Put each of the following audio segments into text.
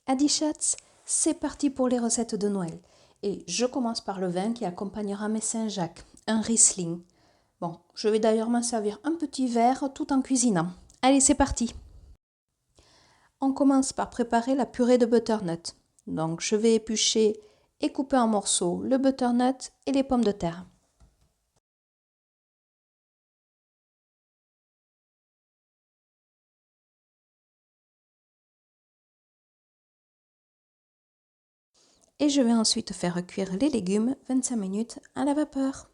Adi Schatz, c'est parti pour les recettes de Noël. Et je commence par le vin qui accompagnera mes Saint-Jacques, un Riesling. Bon, je vais d'ailleurs m'en servir un petit verre tout en cuisinant. Allez, c'est parti. On commence par préparer la purée de butternut. Donc, je vais éplucher et couper en morceaux le butternut et les pommes de terre. Et je vais ensuite faire cuire les légumes 25 minutes à la vapeur.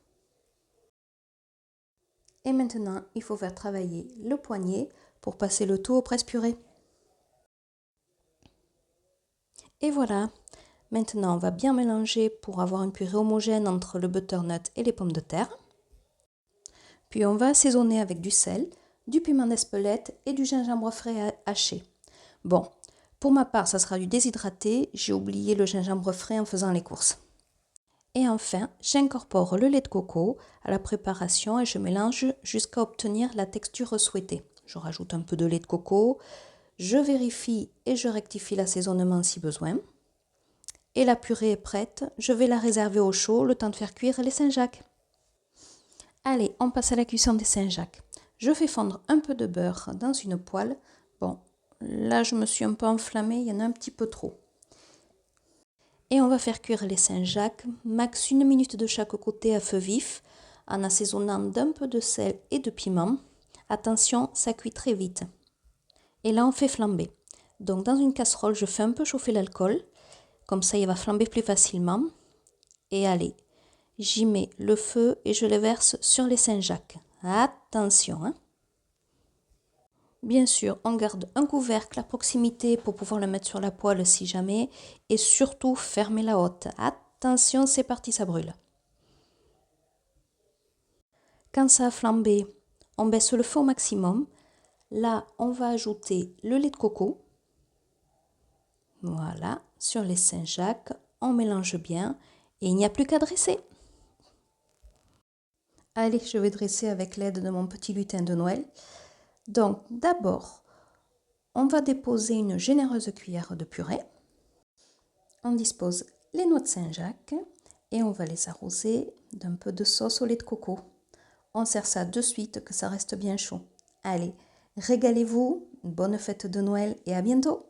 Et maintenant, il faut faire travailler le poignet pour passer le tout au presse-purée. Et voilà, maintenant on va bien mélanger pour avoir une purée homogène entre le butternut et les pommes de terre. Puis on va assaisonner avec du sel, du piment d'Espelette et du gingembre frais haché. Bon, pour ma part, ça sera du déshydraté, j'ai oublié le gingembre frais en faisant les courses. Et enfin, j'incorpore le lait de coco à la préparation et je mélange jusqu'à obtenir la texture souhaitée. Je rajoute un peu de lait de coco, je vérifie et je rectifie l'assaisonnement si besoin. Et la purée est prête, je vais la réserver au chaud le temps de faire cuire les Saint-Jacques. Allez, on passe à la cuisson des Saint-Jacques. Je fais fondre un peu de beurre dans une poêle. Bon, là je me suis un peu enflammée, il y en a un petit peu trop. Et on va faire cuire les Saint-Jacques, max 1 minute de chaque côté à feu vif, en assaisonnant d'un peu de sel et de piment. Attention, ça cuit très vite. Et là on fait flamber. Donc dans une casserole, je fais un peu chauffer l'alcool. Comme ça, il va flamber plus facilement. Et allez, j'y mets le feu et je le verse sur les Saint-Jacques. Attention, hein. Bien sûr, on garde un couvercle à proximité pour pouvoir le mettre sur la poêle si jamais. Et surtout, fermez la hotte. Attention, c'est parti, ça brûle. Quand ça a flambé, on baisse le feu au maximum. Là, on va ajouter le lait de coco. Voilà, sur les Saint-Jacques, on mélange bien et il n'y a plus qu'à dresser. Allez, je vais dresser avec l'aide de mon petit lutin de Noël. Donc, d'abord, on va déposer une généreuse cuillère de purée. On dispose les noix de Saint-Jacques et on va les arroser d'un peu de sauce au lait de coco. On sert ça de suite, que ça reste bien chaud. Allez, régalez-vous, bonne fête de Noël et à bientôt!